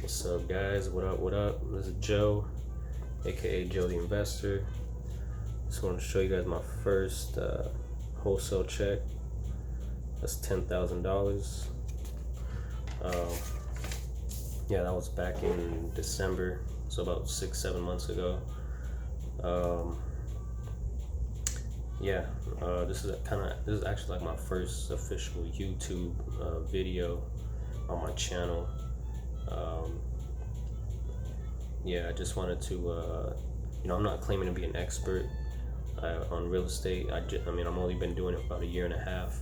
What's up, guys? What up? What up? This is Joe, aka Joe the Investor. Just wanted to show you guys my first wholesale check. That's $10,000. Um, yeah, that was back in December, so about 6-7 months ago. Yeah, this is actually like my first official YouTube video on my channel. Yeah, I just wanted to, I'm not claiming to be an expert on real estate. I'm only been doing it about a year and a half.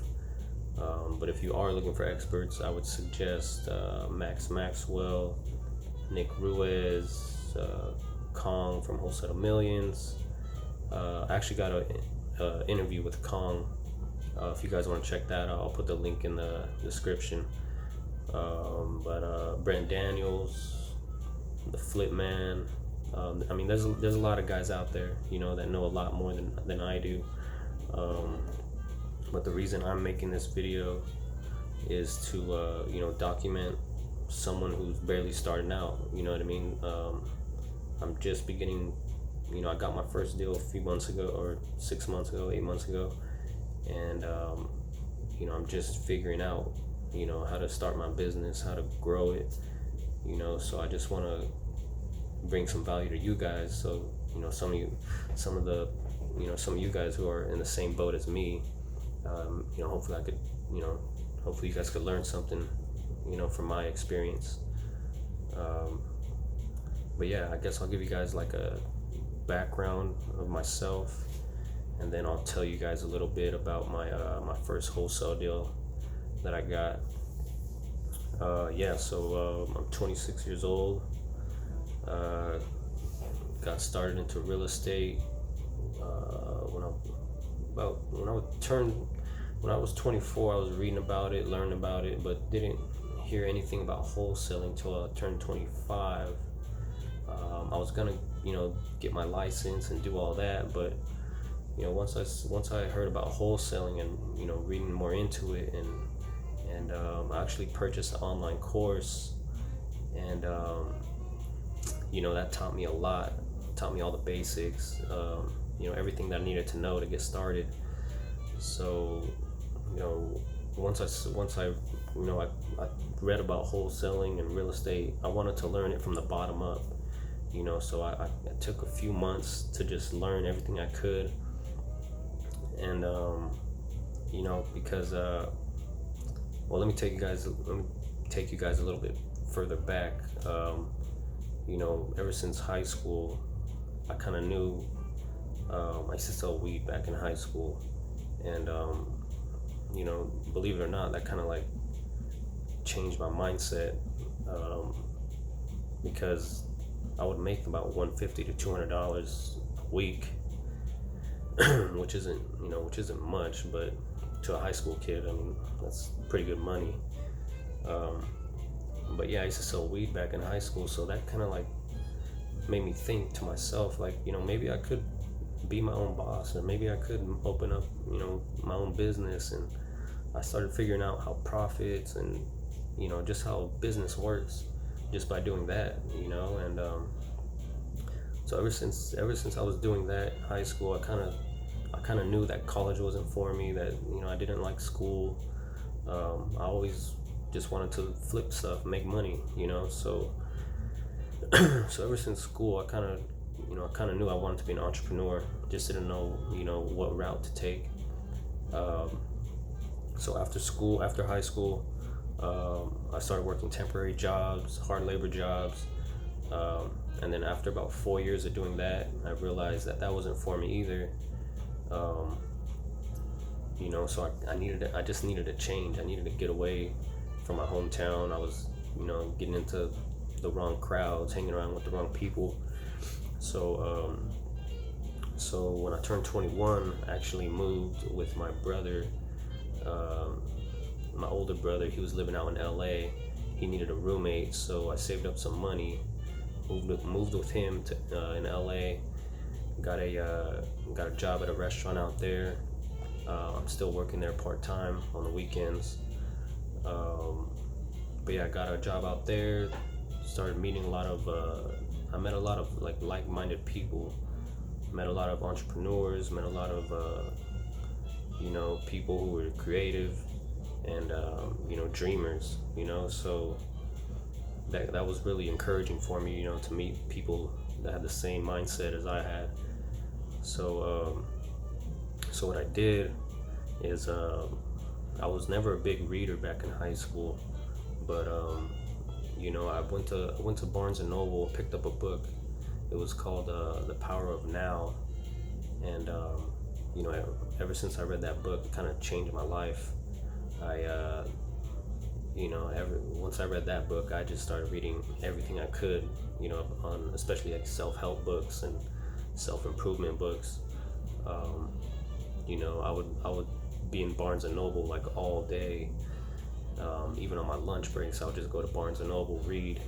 But if you are looking for experts, I would suggest Max Maxwell, Nick Ruiz, Kong from Wholesale Millions. I actually got an interview with Kong. If you guys want to check that out, I'll put the link in the description. But Brent Daniels, the Flip Man. There's a lot of guys out there, that know a lot more than I do. But the reason I'm making this video is to document someone who's barely starting out. You know what I mean? I'm just beginning. I got my first deal a few months ago, or 6 months ago, 8 months ago, and I'm just figuring out how to start my business, how to grow it. So I just want to bring some value to you guys. So some of you guys who are in the same boat as me. Hopefully I could, hopefully you guys could learn something, from my experience. But yeah, I guess I'll give you guys like a background of myself, and then I'll tell you guys a little bit about my first wholesale deal that I got. I'm 26 years old. Got started into real estate when I was 24. I was reading about it, learning about it, but didn't hear anything about wholesaling until I turned 25. I was gonna, get my license and do all that, but once I heard about wholesaling and reading more into it, and I actually purchased an online course, and that taught me a lot. Taught me all the basics. Everything that I needed to know to get started. So, once I read about wholesaling and real estate, I wanted to learn it from the bottom up. So I took a few months to just learn everything I could, and because let me take you guys a little bit further back. Ever since high school, I kind of knew. I used to sell weed back in high school, and believe it or not, that kind of like changed my mindset, because I would make about $150 to $200 a week, which isn't much, but to a high school kid, that's pretty good money. But yeah, I used to sell weed back in high school, so that kind of like made me think to myself, like, maybe I could be my own boss, and maybe I could open up, my own business. And I started figuring out how profits and, just how business works just by doing that, and so ever since I was doing that in high school, I kind of knew that college wasn't for me, that, I didn't like school. I always just wanted to flip stuff, make money, so so ever since school, I kind of knew I wanted to be an entrepreneur. Just didn't know, what route to take. So after high school, I started working temporary jobs, hard labor jobs, and then after about 4 years of doing that, I realized that wasn't for me either. So I just needed a change. I needed to get away from my hometown. I was, getting into the wrong crowds, hanging around with the wrong people. So when I turned 21, I actually moved with my brother, my older brother. He was living out in LA. He needed a roommate, so I saved up some money, moved with him to in LA. Got a job at a restaurant out there. I'm still working there part-time on the weekends. But yeah, I got a job out there, started meeting a lot of I met a lot of like-minded people, met a lot of entrepreneurs, met a lot of people who were creative and dreamers, so that was really encouraging for me, to meet people that had the same mindset as I had. So what I did is I was never a big reader back in high school, but I went to Barnes and Noble, picked up a book. It was called The Power of Now, and ever since I read that book, it kind of changed my life. I once I read that book, I just started reading everything I could, on especially like self-help books and self-improvement books. Um, I would be in Barnes and Noble like all day, even on my lunch breaks. I would just go to Barnes and Noble, read,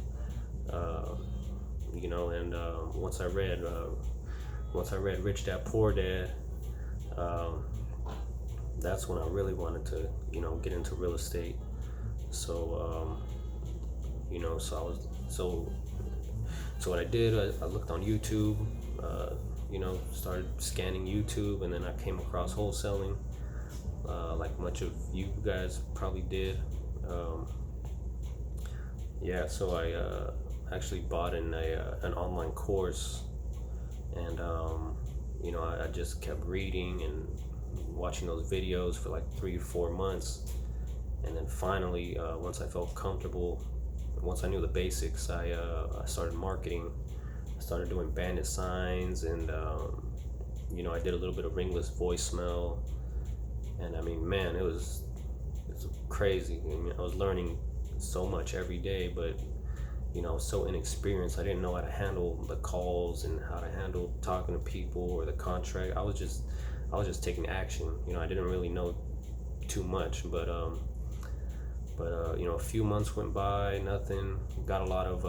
uh, and once I read Rich Dad Poor Dad, um, that's when I really wanted to, get into real estate. So, so I was so what I did, I looked on YouTube, started scanning YouTube, and then I came across wholesaling, like much of you guys probably did. Um, so I actually bought an online course, and I just kept reading and watching those videos for like 3 or 4 months, and then finally, once I felt comfortable, once I knew the basics, I started marketing. I started doing bandit signs, and I did a little bit of ringless voicemail, and I mean, man, it's crazy. I mean, I was learning so much every day, but I was so inexperienced. I didn't know how to handle the calls and how to handle talking to people or the contract. I was just taking action. I didn't really know too much, but a few months went by, nothing. Got a lot of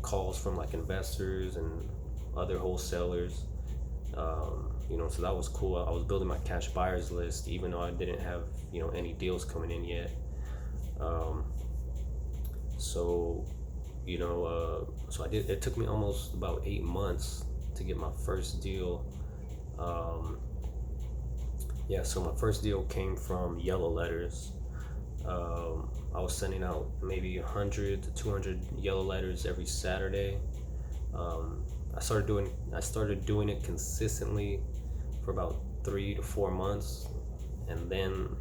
calls from like investors and other wholesalers. So that was cool. I was building my cash buyers list, even though I didn't have any deals coming in yet. Um, so so I did. It took me almost about 8 months to get my first deal. Um, so my first deal came from yellow letters. I was sending out maybe 100 to 200 yellow letters every Saturday. I started doing it consistently for about 3 to 4 months, and then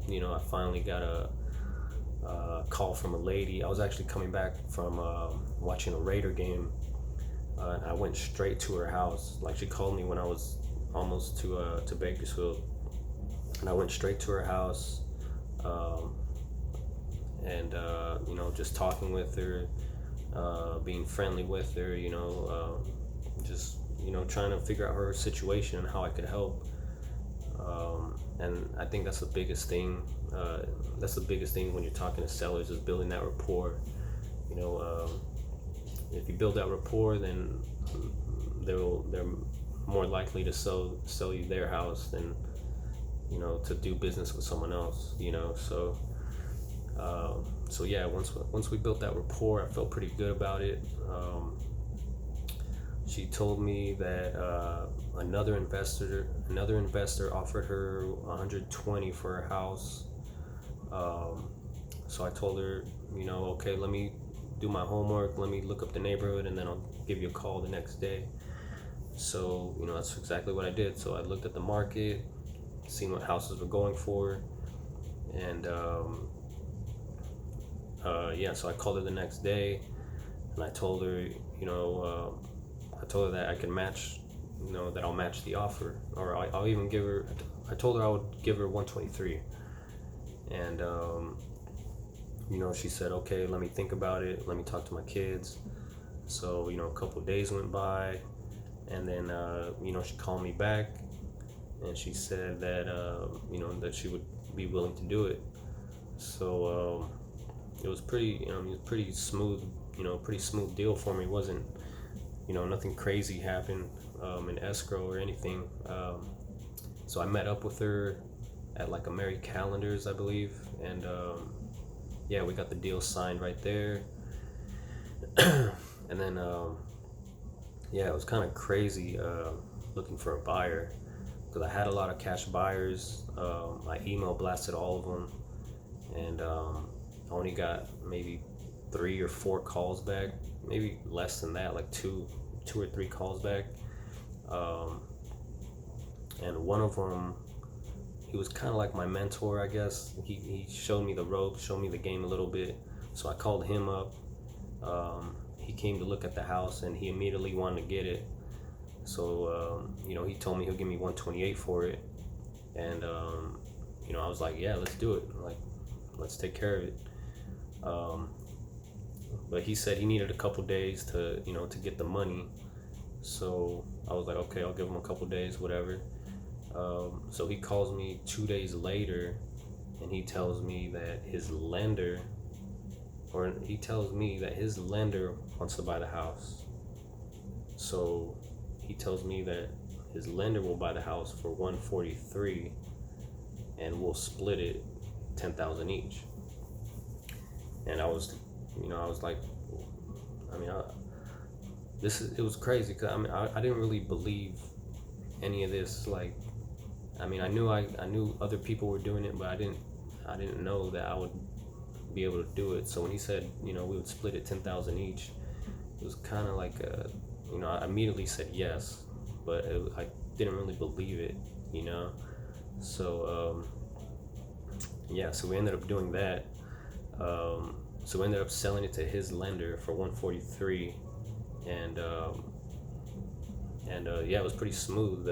I finally got a call from a lady. I was actually coming back from watching a Raider game, and I went straight to her house. Like, she called me when I was almost to Bakersfield, and I went straight to her house. And just talking with her, being friendly with her, just trying to figure out her situation and how I could help. And I think that's the biggest thing. That's the biggest thing when you're talking to sellers, is building that rapport. If you build that rapport, then they're more likely to sell you their house than to do business with someone else. So yeah, once we built that rapport, I felt pretty good about it. She told me that another investor offered her 120 for her house. So I told her, okay, let me do my homework, let me look up the neighborhood, and then I'll give you a call the next day. So that's exactly what I did. So I looked at the market, seen what houses were going for, and so I called her the next day, and I told her, that I can match, that I'll match the offer, or I'll even give her. I told her I would give her 123, and she said, okay, let me think about it. Let me talk to my kids. So a couple of days went by, and then she called me back, and she said that that she would be willing to do it. So it was pretty smooth, pretty smooth deal for me. It wasn't, nothing crazy happened in escrow or anything. So I met up with her at like a Mary Callender's, I believe, and we got the deal signed right there. And then yeah, it was kind of crazy looking for a buyer because I had a lot of cash buyers. My email blasted all of them, and I only got maybe 3 or 4 calls back, maybe less than that, like two or three calls back. Um, and one of them, he was kind of like my mentor, I guess. He showed me the ropes, showed me the game a little bit. So I called him up. He came to look at the house, and he immediately wanted to get it. So he told me he'll give me 128 for it, and I was like, yeah, let's do it. Like, let's take care of it. Um, but he said he needed a couple days to get the money. So I was like, okay, I'll give him a couple days, whatever. So he calls me 2 days later, and he tells me that his lender wants to buy the house. So he tells me that his lender will buy the house for 143, and we'll split it 10,000 each. And I was like, it was crazy because I didn't really believe any of this. Like, I knew other people were doing it, but I didn't know that I would be able to do it. So when he said, we would split it 10,000 each, it was kind of like I immediately said yes, but I didn't really believe it, So so we ended up doing that. So we ended up selling it to his lender for 143, and it was pretty smooth.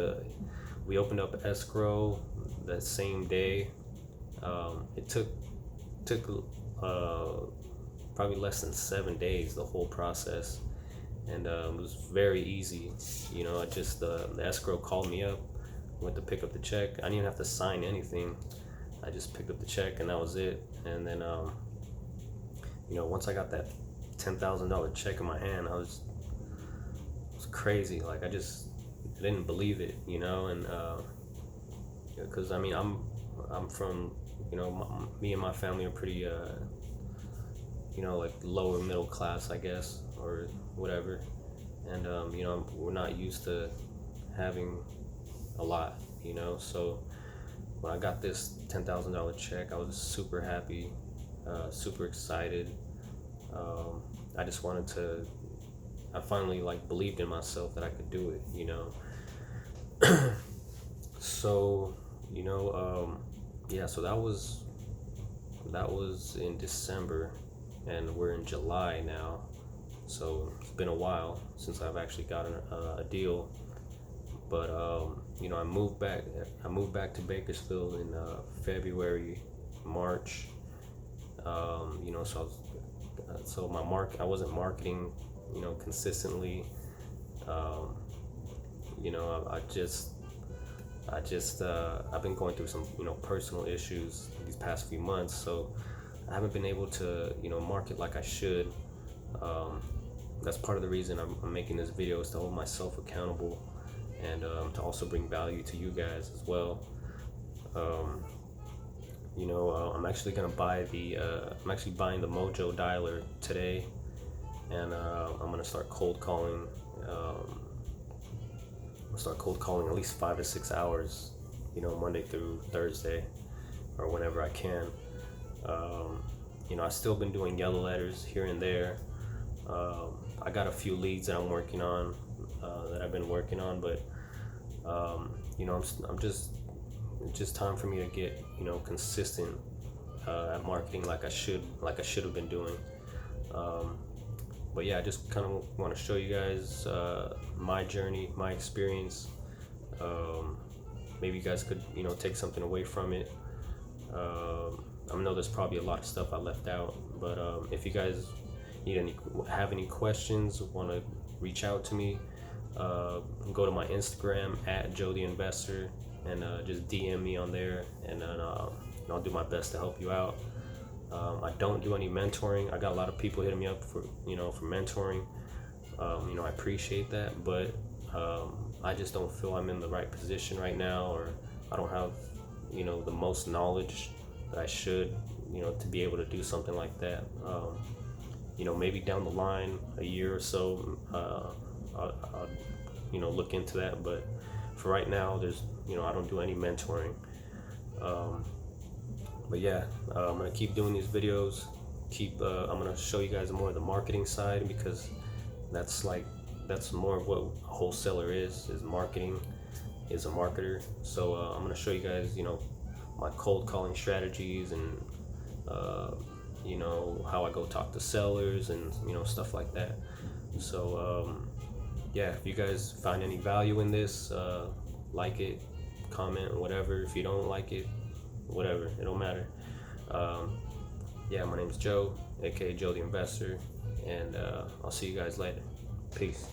We opened up escrow that same day. It took probably less than 7 days, the whole process, and it was very easy. I just the escrow called me up, went to pick up the check. I didn't even have to sign anything. I just picked up the check, and that was it. And then once I got that $10,000 check in my hand, it was crazy. Like, I didn't believe it, and because I'm from, me and my family are pretty like lower middle class, I guess, or whatever, and we're not used to having a lot, so when I got this $10,000 check, I was super happy, super excited. I finally believed in myself that I could do it. So so that was in December, and we're in July now. So it's been a while since I've actually gotten a deal. But I moved back to Bakersfield in February, March. I wasn't marketing, consistently. I've been going through some, personal issues these past few months, so I haven't been able to, market like I should. That's part of the reason I'm making this video, is to hold myself accountable, and to also bring value to you guys as well. I'm actually gonna buy I'm actually buying the Mojo dialer today, and I'm gonna start cold calling. At least 5 to 6 hours, Monday through Thursday, or whenever I can. I've still been doing yellow letters here and there. I got a few leads that I'm working on, that I've been working on, but I'm just time for me to get consistent at marketing like I should have been doing. But yeah, I just kind of want to show you guys my journey, my experience. Maybe you guys could take something away from it. I know there's probably a lot of stuff I left out, but if you guys have any questions, want to reach out to me, go to my Instagram at Joe the Investor, and just DM me on there, and then I'll do my best to help you out. I don't do any mentoring. I got a lot of people hitting me up for mentoring. I appreciate that, but I just don't feel I'm in the right position right now, or I don't have the most knowledge that I should to be able to do something like that. maybe down the line, a year or so, I'll look into that. But for right now, I don't do any mentoring. Um, but yeah, I'm gonna keep doing these videos. I'm gonna show you guys more of the marketing side, because that's like that's more of what a wholesaler is marketing, is a marketer. So I'm gonna show you guys, my cold calling strategies, and how I go talk to sellers, and stuff like that. So yeah, if you guys find any value in this, like it, comment, whatever. If you don't like it, whatever, it don't matter. um, yeah, my name is Joe, aka Joe the Investor, and I'll see you guys later. Peace.